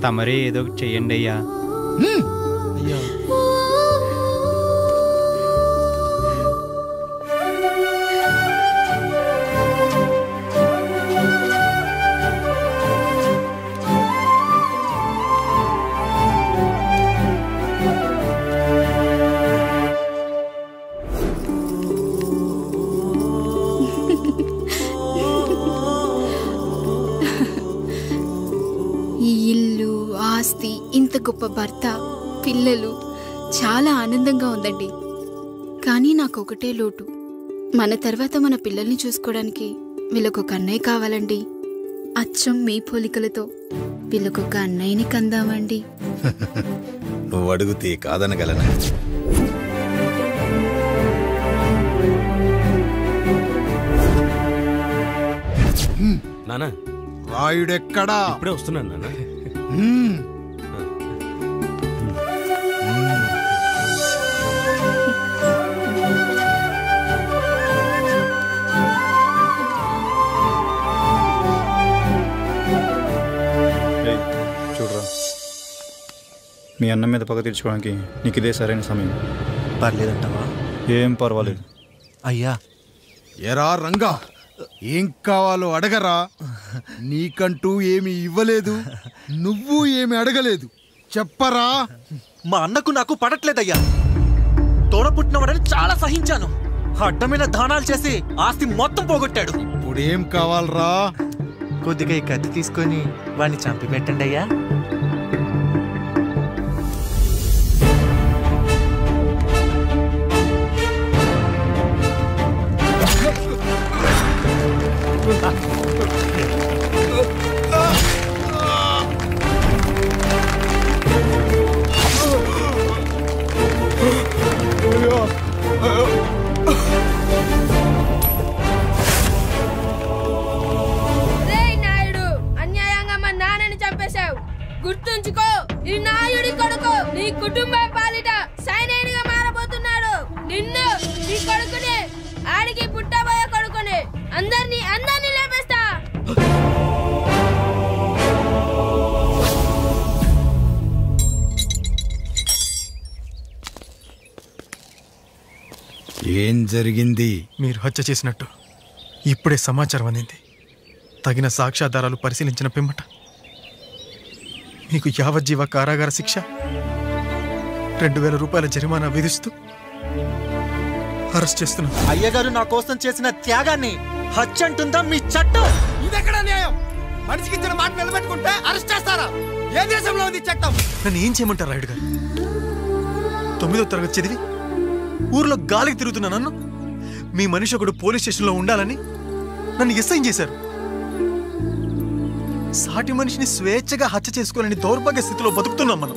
తమరే ఏదో చెయ్యండి అయ్యా. అయ్యా ఈ ఇల్లు, ఆస్తి, ఇంత గొప్ప భర్త, పిల్లలు, చాలా ఆనందంగా ఉందండి. కానీ నాకు ఒకటే లోటు. మన తర్వాత మన పిల్లల్ని చూసుకోవడానికి వీళ్ళకొక అన్నయ్య కావాలండి. అచ్చం మీ పోలికలతో వీళ్ళకొక అన్నయ్యని కందామండి. నువ్వు అడుగుతే కాదనగలనా? నానా రాయుడెక్కడా? ఇప్పుడే వస్తున్నాను నాన్న. చూడరా, మీ అన్న మీద పగ తీర్చుకోవడానికి నీకు ఇదే సరైన సమయం. పర్లేదంటావా? ఏం పర్వాలేదు. అయ్యా ఎరా రంగా, ఏం కావాలో అడగరా. నీకంటూ ఏమి ఇవ్వలేదు, నువ్వు ఏమి అడగలేదు. చెప్పరా. మా అన్నకు నాకు పడట్లేదయ్యా. తోడ పుట్టినవాడని చాలా సహించాను. అడ్డమైన దానాలు చేసి ఆస్తి మొత్తం పోగొట్టాడు. ఇప్పుడేం కావాలరా? కొద్దిగా ఈ కత్తి తీసుకొని వాడిని చంపి పెట్టండి అయ్యా. గుర్తుంచుకో, ఈ నాయుడి కొడుకు నీ కుటుంబం పాలిట సైనికుడిగా మారబోతున్నాడు. నిన్ను, నీ కొడుకుని, ఆడికి పుట్టబోయే కొడుకుని అందరినీ లేపేస్తా. ఏం జరిగింది? మీరు హత్య చేసినట్టు ఇప్పుడే సమాచారం అందింది. తగిన సాక్ష్యాధారాలు పరిశీలించిన పిమ్మట మీకు యావజ్జీవ కారాగార శిక్ష, 2000 రూపాయల జరిమానా విధిస్తూ అరెస్ట్ చేస్తున్నాం. అయ్యగారు నా కోసం చేసిన త్యాగాన్ని హత్య అంటుందా మీ చట్టం? ఇదెక్కడ న్యాయం? మనిషికి ఇచ్చిన మాట నిలబెట్టుకుంటే అరెస్ట్ చేస్తారా? ఏ దేశంలో ఉంది చట్టం? నన్ను ఏం చేయమంటారు రాయుడు గారు? 9వ తరగతి చదివి ఊర్లో గాలికి తిరుగుతున్నా నన్ను మీ మనిషి ఒకడు పోలీస్ స్టేషన్లో ఉండాలని నన్ను ఎస్ఐన్ చేశారు. సాటి మనిషిని స్వేచ్ఛగా హత్య చేసుకోవాలని దౌర్భాగ్య స్థితిలో బతుకుతున్నాం మనం.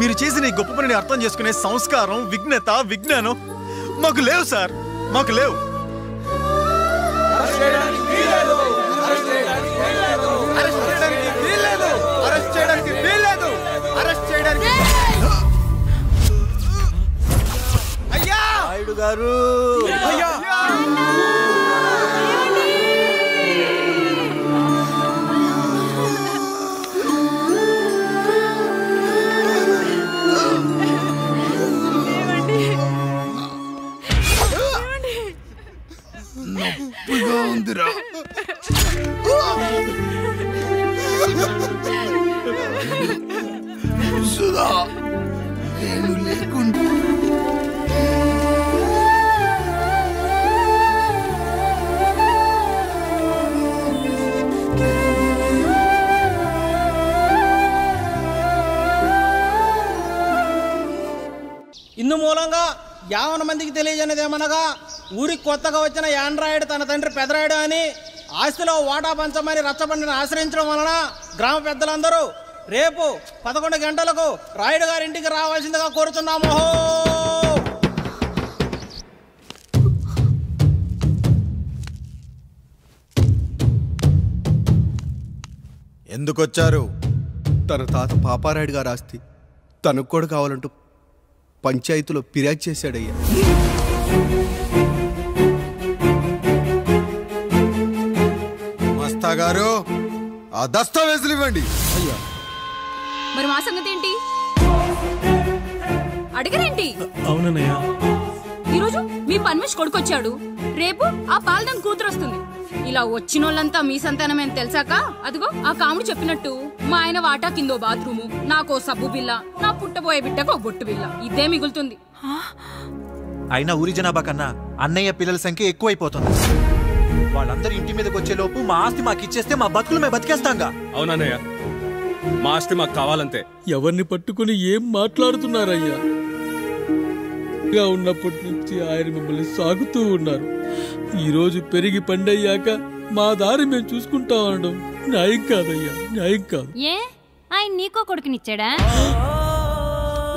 మీరు చేసిన ఈ గొప్ప పనిని అర్థం చేసుకునే సంస్కారం, విజ్ఞత, విజ్ఞానం మాకు లేవు సార్, మాకు లేవు. నాయుడు గారు, నొప్పిగా ఉందిరా. సుధా, నేను లేకుండా ఇందు మూలంగా 50 మందికి తెలియజేయనిదేమనగా, ఊరికి కొత్తగా వచ్చిన యాండ్రాయిడ్ తన తండ్రి పెదరాయుడు అని ఆస్తిలో వాటా పంచమని రచ్చబండిని ఆశ్రయించడం వలన గ్రామ పెద్దలందరూ రేపు 11 గంటలకు రాయుడు గారింటికి రావాల్సిందిగా కోరుతున్నాము. ఎందుకొచ్చారు? తన తాత పాపారాయుడు గారు ఆస్తి తనకు కూడా కావాలంటూ పంచాయతీలో ఫిర్యాదు చేశాడయ్యా. మస్తా గారు, ఆ దస్తావేజులు ఇవ్వండి. అయ్యా మరి మా సంగతి ఏంటి? అడగరేంటి? అవునన్నయ్య. ఈరోజు మీ పన్మేష్ కొడుకొచ్చాడు, రేపు ఆ పాల్దన్ కూతురు వస్తుంది. ఇలా వచ్చినోళ్ళంతా మీ సంతానమేని తెలిసాక అదిగో ఆ కాముడు చెప్పినట్టు మా ఆయన వాటా కిందో బాత్రూము, నాకో సబ్బు బిల్ల, నా పుట్టబోయే బిడ్డకో బొట్టు బిల్ల, ఇదే మిగులుతుంది. అయినా ఊరి జనాభా కన్నా అన్నయ్య పిల్లల సంఖ్య ఎక్కువైపోతుంది. వాళ్ళందరూ ఇంటి మీదకి వచ్చే లోపు మా ఆస్తి మాకు ఇచ్చేస్తే మా బతుకులు మేము బతికేస్తాంగా. అవునన్నయ్య, మా ఆస్తి మాకు కావాలంతే. ఎవరిని పట్టుకుని ఏం మాట్లాడుతున్నారయ్యా? ఉన్నప్పటి నుంచి ఆయన మిమ్మల్ని సాగుతూ ఉన్నారు. ఈరోజు పెరిగి పండయ్యాక మా దారి మేము చూసుకుంటాం అనడం న్యాయం కాదయ్యా, న్యాయం కాదు. ఏ ఆయన నీకో కొడుకునిచ్చాడా?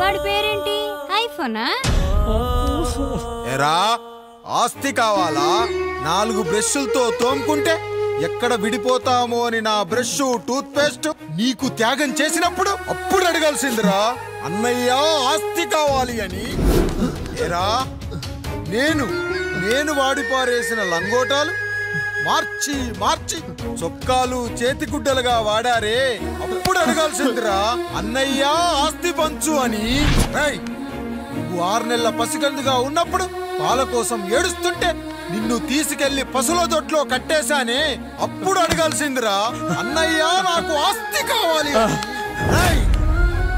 వాడి పేరేంటి? ఐఫోనా? ఎరా ఆస్తి కావాలా? 4 బ్రష్లతో తోముకుంటే ఎక్కడ విడిపోతామో అని నా బ్రష్ టూత్ పేస్ట్ నీకు త్యాగం చేసినప్పుడు అప్పుడు అడగాల్సిందిరా అన్నయ్య ఆస్తి కావాలి అని. ఎరా నేను వాడిపారేసిన లంగోటాలు మార్చి మార్చి చొక్కాలు చేతిగుడ్డలుగా వాడారే, అప్పుడు అడగాల్సిందిరా అన్నయ్య ఆస్తి పంచు అని. నువ్వు 6 నెలల పసిగందుగా ఉన్నప్పుడు పాల కోసం ఏడుస్తుంటే నిన్ను తీసుకెళ్లి పసుల దొడ్లో కట్టేశానే, అప్పుడు అడగాల్సిందిరా అన్నయ్య నాకు ఆస్తి కావాలి.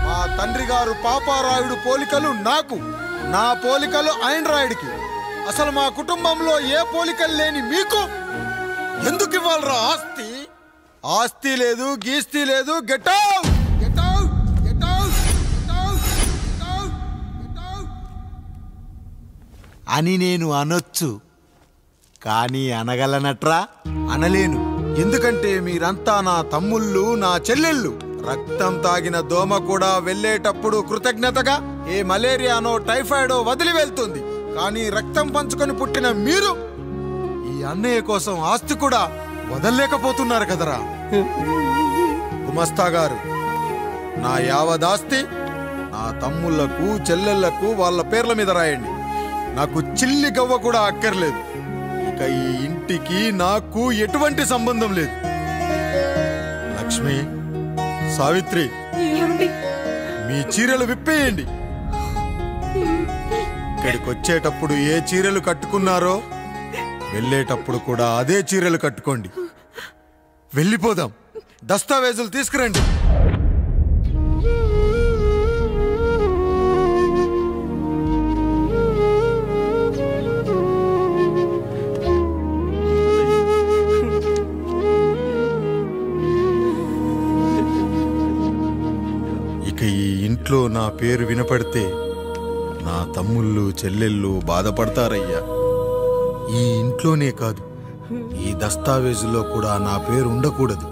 మా తండ్రి గారు పాపారాయుడు పోలికలు నాకు, నా పోలికలు ఆండ్రాయిడ్కి. అసలు మా కుటుంబంలో ఏ పోలికలు లేని మీకు ఎందుకు ఇవ్వాలరా ఆస్తి? ఆస్తి లేదు, గీస్తి లేదు. Get out, get out, get out, get out, get out, get out అని నేను అనొచ్చు, కానీ అనగలనట్రా? అనలేను. ఎందుకంటే మీరంతా నా తమ్ముళ్ళు, నా చెల్లెళ్ళు. రక్తం తాగిన దోమ కూడా వెళ్ళేటప్పుడు కృతజ్ఞతగా ఏ మలేరియానో టైఫాయిడో వదిలి వెళ్తుంది. కానీ రక్తం పంచుకొని పుట్టిన మీరు ఈ అన్నయ్య కోసం ఆస్తి కూడా వదల్లేకపోతున్నారు కదరా. గుమస్తా గారు, నా యావదాస్తి నా తమ్ముళ్లకు చెల్లెళ్లకు వాళ్ళ పేర్ల మీద రాయండి. నాకు చిల్లి గవ్వ కూడా అక్కర్లేదు. ఇక ఈ ఇంటికి నాకు ఎటువంటి సంబంధం లేదు. లక్ష్మి, సావిత్రి, మీ చీరలు విప్పేయండి. ఇక్కడికి వచ్చేటప్పుడు ఏ చీరలు కట్టుకున్నారో వెళ్ళేటప్పుడు కూడా అదే చీరలు కట్టుకోండి. వెళ్ళిపోదాం. దస్తావేజులు తీసుకురండి. ఇక ఈ ఇంట్లో నా పేరు వినపడితే నా తమ్ముళ్ళు చెల్లెళ్ళు బాధపడతారయ్యా. ఈ ఇంట్లోనే కాదు, ఈ దస్తావేజులో కూడా నా పేరు ఉండకూడదు.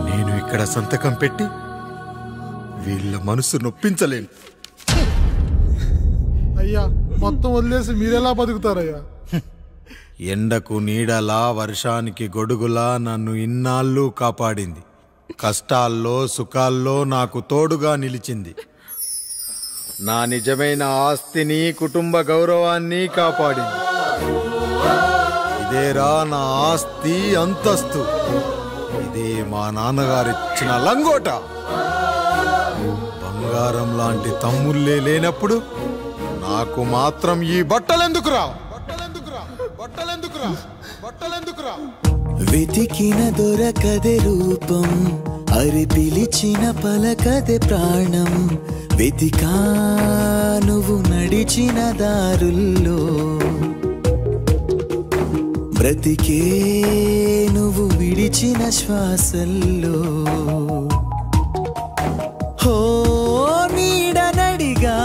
నేను ఇక్కడ సంతకం పెట్టి వీళ్ళ మనసు నొప్పించలేను. అయ్యా, మొత్తం వదిలేసి మీరెలా బతుకుతారయ్యా? ఎండకు నీడలా, వర్షానికి గొడుగులా నన్ను ఇన్నాళ్ళు కాపాడింది. కష్టాల్లో సుఖాల్లో నాకు తోడుగా నిలిచింది. నా నిజమైన ఆస్తిని, కుటుంబ గౌరవాన్ని కాపాడింది. ఇదేరా నా ఆస్తి, అంతస్తు. ఇదే మా నాన్నగారిచ్చిన లంగోట. బంగారం లాంటి తమ్ముళ్ళే లేనప్పుడు నాకు మాత్రం ఈ బట్టలెందుకురా? వెతికిన దొరకదే రూపం, అరి పిలిచిన పలకదే ప్రాణం. వెతికా నువ్వు నడిచిన దారుల్లో, బ్రతికే నువ్వు విడిచిన శ్వాసల్లో. హో నీడనడిగా,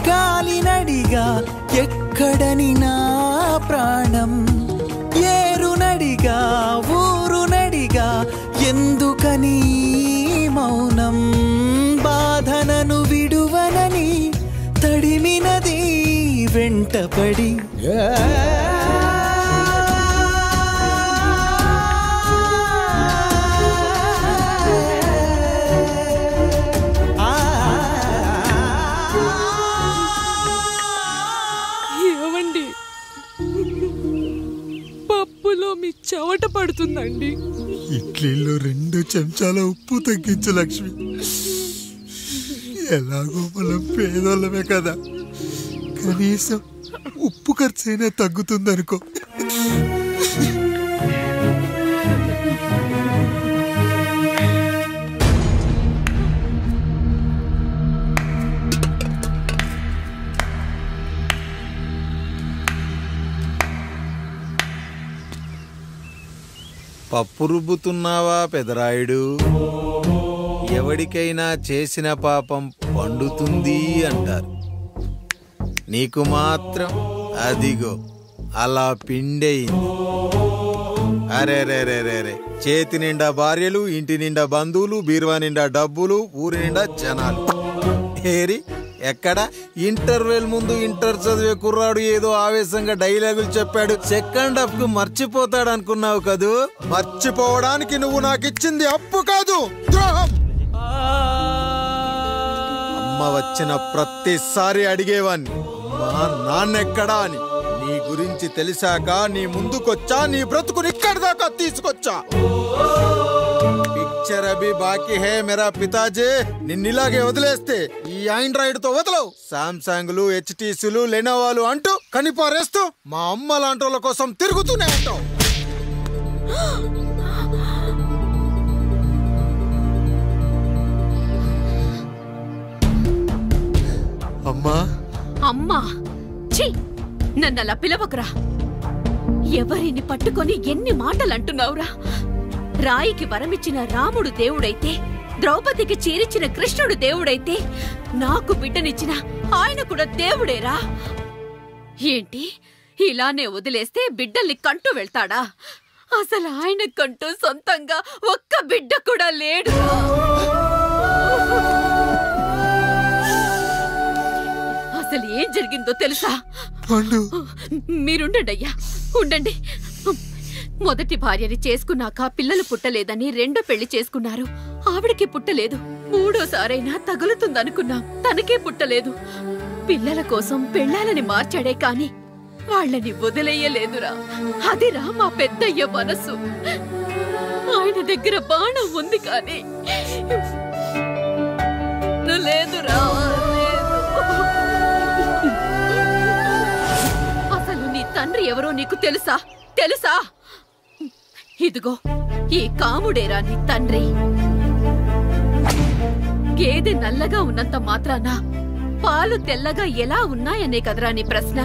గాలినడిగా, ఎక్కడని నా ప్రాణం. ఏరునడిగా, ఊరునడిగా, ఎందుకని మౌనం. బాధనను విడువనని తడిమినది వెంటపడి. ఏమండి, పప్పులో మీ చెవట పడుతుందండి. రండి. ఇడ్లీలో 2 చెంచాల ఉప్పు తగ్గించు లక్ష్మి. ఎలాగో మనం పేదోళ్ళమే కదా, కనీసం ఉప్పు ఖర్చైనా తగ్గుతుందనుకో. పప్పు రుబ్బుతున్నావా పెదరాయుడు? ఎవడికైనా చేసిన పాపం పండుతుంది అంటారు, నీకు మాత్రం అదిగో అలా పిండయింది. అరే రే రే రే రే, చేతి నిండా భార్యలు, ఇంటి నిండా బంధువులు, బీరువా నిండా డబ్బులు, ఊరి నిండా జనాలు. ఏరి ఎక్కడ ఇంటర్వెల్ ముందు ఇంటర్ చదివే కుర్రాడు ఏదో ఆవేశంగా డైలాగులు చెప్పాడు, సెకండ్ హాఫ్ కు మర్చిపోతాడు అనుకున్నావు కదూ? మర్చిపోవడానికి నువ్వు నాకు ఇచ్చింది అప్పు కాదు, ద్రోహం. అమ్మ వచ్చిన ప్రతిసారి అడిగేవాన్ని, అమ్మా నాన్నెక్కడా అని. నీ గురించి తెలిసాక నీ ముందుకొచ్చా, నీ బ్రతుకుని ఇక్కడి దాకా తీసుకొచ్చా. పిక్చర్ అభి బాకీ హే మేరా పితాజీ. నిన్నిలాగే వదిలేస్తే ఈ ఆండ్రాయిడ్ తో వదలవు. సామ్సంగ్లు, హెచ్టీసీలు, లెనోవాలు అంటూ కనిపారేస్తూ మా అమ్మ లాంటి వాళ్ళ కోసం తిరుగుతూనే ఉంటావు. అమ్మా అమ్మా, ఛీ, నన్నలా పిలవకురా. ఎవరిని పట్టుకొని ఎన్ని మాటలు అంటున్నావురా? రాయికి వరమిచ్చిన రాముడు దేవుడైతే, ద్రౌపదికి చీరిచ్చిన కృష్ణుడు దేవుడైతే, నాకు బిడ్డనిచ్చిన ఆయన కూడా దేవుడేరా. ఏంటి ఇలానే వదిలేస్తే బిడ్డల్ని కంటూ వెళ్తాడా? అసలు ఆయన కంటూ సొంతంగా ఒక్క బిడ్డ కూడా లేడు. అసలు ఏం జరిగిందో తెలుసా? మీరుండండి అయ్యా, ఉండండి. మొదటి భార్యని చేసుకున్నాక పిల్లలు పుట్టలేదని రెండో పెళ్లి చేసుకున్నారు. ఆవిడకి పుట్టలేదు. మూడోసారైనా తగులుతుందనుకున్నాం, తనకే పుట్టలేదు. పిల్లల కోసం పెళ్ళాలని మార్చాడే కాని వాళ్ళని వదిలేయలేదురా. అదిరా మా పెద్దయ్య మనసు. ఆయన దగ్గర బాణం ఉంది కానీ లేదురా. అసలు నీ తండ్రి ఎవరో నీకు తెలుసా? తెలుసా? ఇదిగో ఈ కాముడేరా నీ తండ్రి. గేదె నల్లగా ఉన్నంత మాత్రాన పాలు తెల్లగా ఎలా ఉన్నాయనే కదరా నీ ప్రశ్న.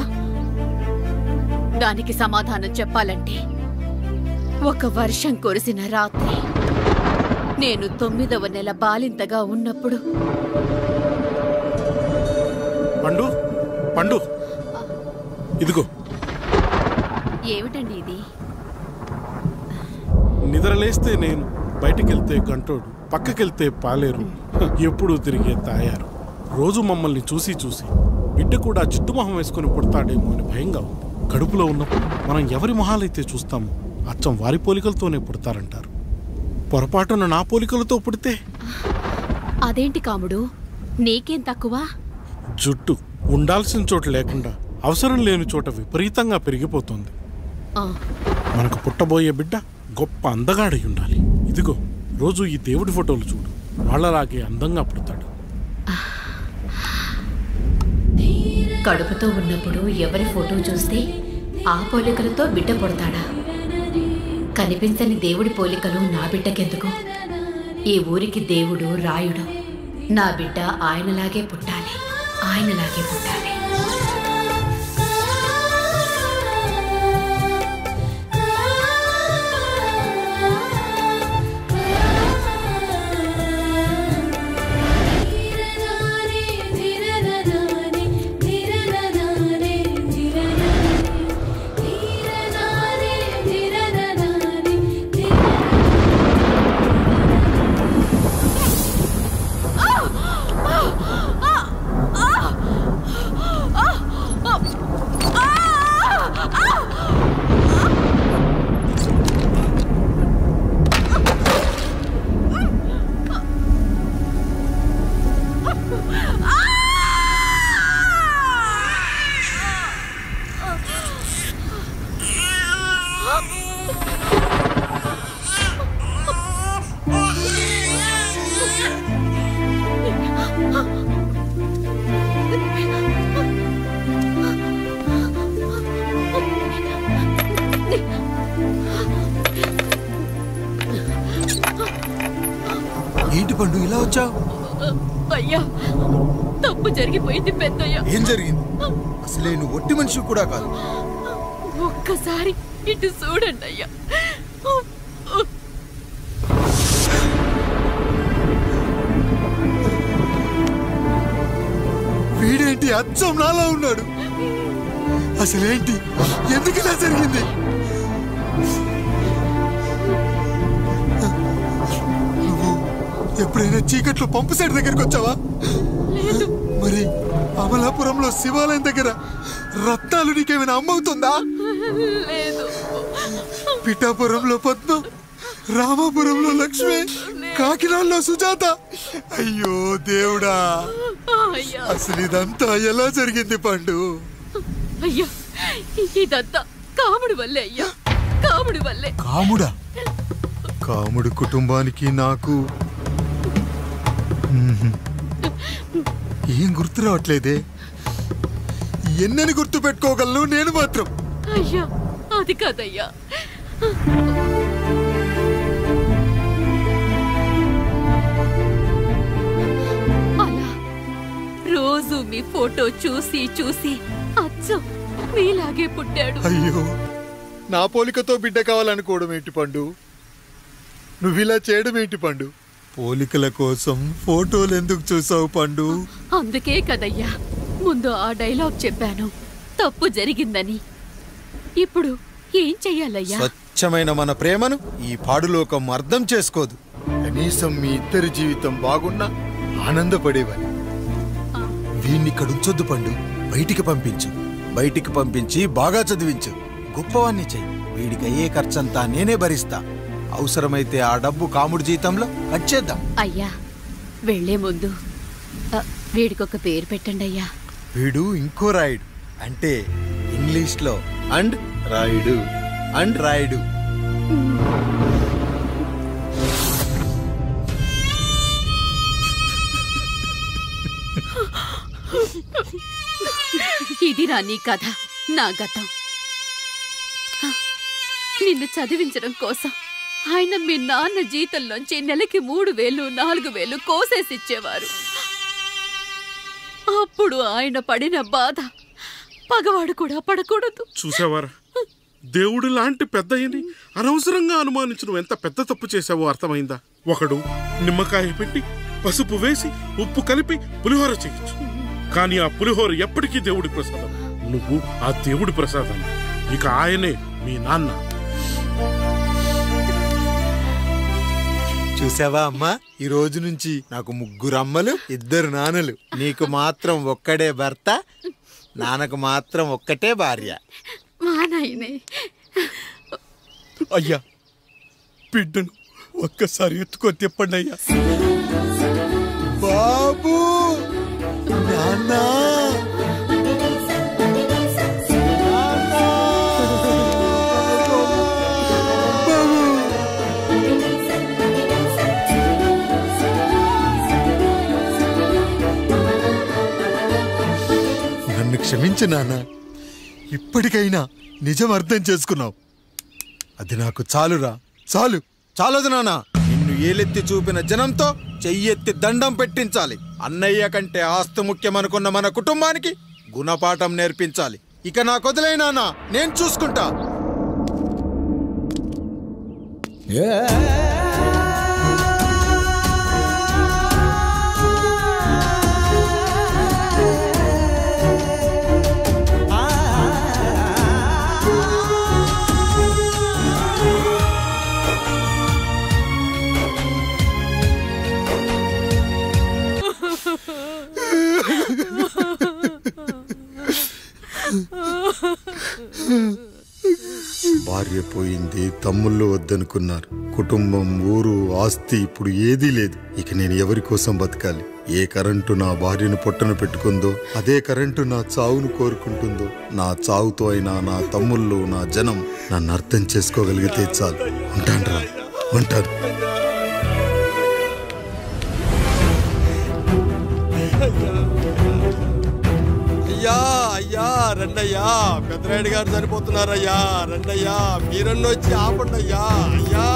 దానికి సమాధానం చెప్పాలంటే, ఒక వర్షం కురిసిన రాత్రి నేను 9వ నెల బాలింతగా ఉన్నప్పుడు. పండు పండు, ఇదిగో. ఏమిటండి ఇది? నిద్రలేస్తే నేను, బయటికెళ్తే గంటోడు, పక్కకెళ్తే పాలేరు, ఎప్పుడూ తిరిగే తాయారు. రోజు మమ్మల్ని చూసి చూసి బిడ్డ కూడా జిడ్డు మొహం వేసుకుని పుడతాడేమో అని భయంగా ఉంది. కడుపులో ఉన్నప్పుడు మనం ఎవరి మొహాలైతే చూస్తామో అచ్చం వారి పోలికలతోనే పుడతారంటారు. పొరపాటున నా పోలికలతో పుడితే? అదేంటి కాముడు, నీకేం తక్కువ? జుట్టు ఉండాల్సిన చోట లేకుండా అవసరం లేని చోట విపరీతంగా పెరిగిపోతుంది. మనకు పుట్టబోయే బిడ్డ గొప్ప అందగాడై ఉండాలి. ఇదిగో రోజు ఈ దేవుడి ఫోటోలు చూడు, వాళ్ళలాగే అందంగా పుడతాడు. కడుపుతో ఉన్నప్పుడు ఎవరి ఫోటో చూస్తే ఆ పోలికలతో బిడ్డ పుడతాడా? కనిపించని దేవుడి పోలికలు నా బిడ్డకెందుకు? ఈ ఊరికి దేవుడు రాయుడు. నా బిడ్డ ఆయనలాగే పుట్టాలి, ఆయనలాగే పుట్టాలి. ఏంటి పండు ఇలా వచ్చావు? అయ్యా తప్పు జరిగిపోయింది పెద్దయ్యా. ఏం జరిగింది? అసలే నువ్వు ఒట్టి మనిషి కూడా కాదు. ఒక్కసారి ఇటు చూడండి అయ్యా. వీడేంటి అచ్చం నాలా ఉన్నాడు? అసలేంటి, ఎందుకు ఇలా జరిగింది? నువ్వు ఎప్పుడైనా చీకట్లో పంపు సైడ్ దగ్గరికి వచ్చావా? మరి అమలాపురంలో శివాలయం దగ్గర రత్నాలు నీకేమైనా అమ్మవుతుందా? పిఠాపురంలో పద్మ, రామాపురంలో లక్ష్మి, కాకినాడలో సుజాత. అయ్యో దేవుడా, అసలు ఇదంతా ఎలా జరిగింది పండు? అయ్యా ఇదంతా కాముడి వల్లే అయ్యా, కాముడి వల్లే. కాముడా? కాముడు కుటుంబానికి నాకు ఏం గుర్తు రావట్లేదే. ఎన్నని గుర్తు పెట్టుకోగలను నేను మాత్రం. అయ్యా అది కాదయ్యా, అలా రోజు మీ ఫోటో చూసి చూసి అచ్చం మీలాగే పుట్టాడు. అయ్యో, నా పోలికతో బిడ్డ కావాలనుకోవడం ఏంటి పండు? నువ్విలా చేయడం ఏంటి పండు? పోలికల కోసం ఫోటోలు ఎందుకు చూసావు పండు? అందుకే కదయ్యా ముందు ఆ డైలాగ్ చెప్పాను, తప్పు జరిగిందని. ఇప్పుడు ఏం చెయ్యాలయ్యా? స్వచ్ఛమైన మన ప్రేమను ఈ పాడులోకం అర్థం చేసుకోదు. కనీసం మీ ఇద్దరి జీవితం బాగున్నా ఆనందపడేవాడి. వీణ్ణి ఇక్కడ ఉంచొద్దు పండు, బయటికి పంపించు. బయటికి పంపించి బాగా చదివించు, గొప్పవాణ్ణి చెయ్యి. వీడికి అయ్యే ఖర్చంతా నేనే భరిస్తా. అవసరమైతే ఆ డబ్బు కాముడి జీతంలో కట్ చేద్దాం. అయ్యా వెళ్లే ముందు వీడికొక పేరు పెట్టండి అయ్యా. వీడు ఇంకో రాయుడు, అంటే ఇంగ్లీష్లో అండ్ రాయుడు, అండ్ రాయుడు. ఇదిరా నీ కథ, నా గతం. నిన్ను చదివించడం కోసం ఆయన మీ నాన్న జీతంలోంచి నెలకి 3,000, 4,000 కోసేసిచ్చేవారు. అప్పుడు ఆయన పడిన బాధ పగవాడు కూడా పడకూడదు. చూసావారా, దేవుడు లాంటి పెద్దయ్యని అనవసరంగా అనుమానించడం ఎంత పెద్ద తప్పు చేసావో అర్థమైందా? ఒకడు నిమ్మకాయ పెట్టి పసుపు వేసి ఉప్పు కలిపి పులిహోర చేయొచ్చు, కానీ ఆ పులిహోర ఎప్పటికీ దేవుడి ప్రసాదం. నువ్వు ఆ దేవుడి ప్రసాదం. ఇక ఆయనే మీ నాన్న. చూసావా అమ్మా, ఈ రోజు నుంచి నాకు 3 అమ్మలు, 2 నాన్నలు. నీకు మాత్రం ఒక్కడే భర్త, నాన్నకు మాత్రం ఒక్కటే భార్య. మా నాయనే. అయ్యా, బిడ్డను ఒక్కసారి ఎత్తుకొని తిప్పండి అయ్యా. బాబు, నాన్నా, నన్ను క్షమించు నాన్న. ఇప్పటికైనా నిజం అర్థం చేసుకున్నావు. అది నాకు చాలురా, చాలు. చాలదు నాన్న. నిన్ను ఏలెత్తి చూపిన జనంతో చెయ్యెత్తి దండం పెట్టించాలి. అన్నయ్య కంటే ఆస్తి ముఖ్యమనుకున్న మన కుటుంబానికి గుణపాఠం నేర్పించాలి. ఇక నాకు వదిలేయ్ నాన్న, నేను చూసుకుంటా. భార్య పోయింది, తమ్ముళ్ళు వద్దనుకున్నారు. కుటుంబం, ఊరు, ఆస్తి ఇప్పుడు ఏదీ లేదు. ఇక నేను ఎవరి కోసం బతకాలి? ఏ కరెంటు నా భార్యను పొట్టను పెట్టుకుందో అదే కరెంటు నా చావును కోరుకుంటుందో. నా చావుతో అయినా నా తమ్ముళ్ళు, నా జనం నన్ను అర్థం చేసుకోగలిగితే చాలు. ఉంటానురా, ఉంటాను. అయ్యా అయ్యా రండయ్యా, పెద్దరాయుడు గారు చనిపోతున్నారయ్యా. రండయ్యా, మీరన్న వచ్చి ఆపండి అయ్యా. అయ్యా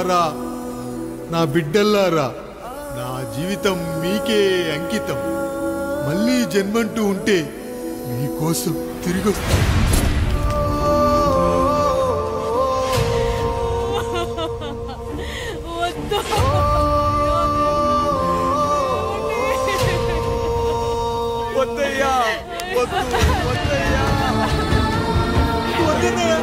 కొడుకుల్లారా, నా బిడ్డల్లారా, నా జీవితం మీకే అంకితం. మళ్ళీ జన్మంటూ ఉంటే మీకోసం తిరిగి వద్దయ్యా, వద్దు, వద్దయ్యా, వద్దయ్యా.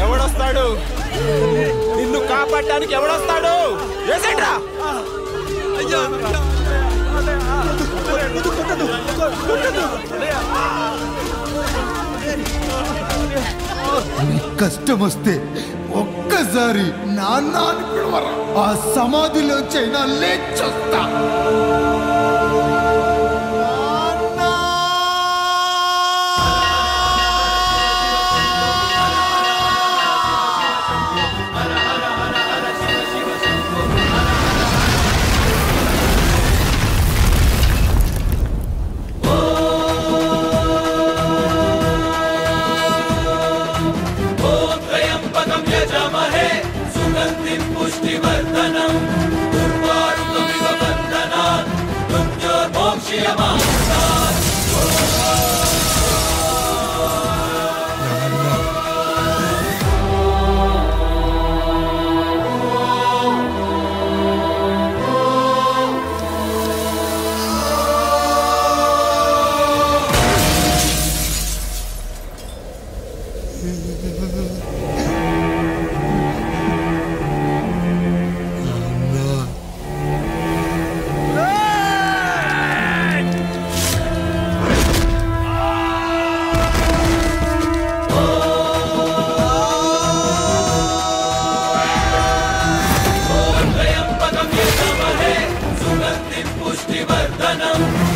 ఎవడొస్తాడు? నిన్ను కాపాడడానికి ఎవడొస్తాడు? వేసేట్రా. కష్టం వస్తే ఒక్కసారి నాన్న అని పిలవరా, ఆ సమాధిలోంచైనా లేచొస్తా. पुष्टिवर्धनम्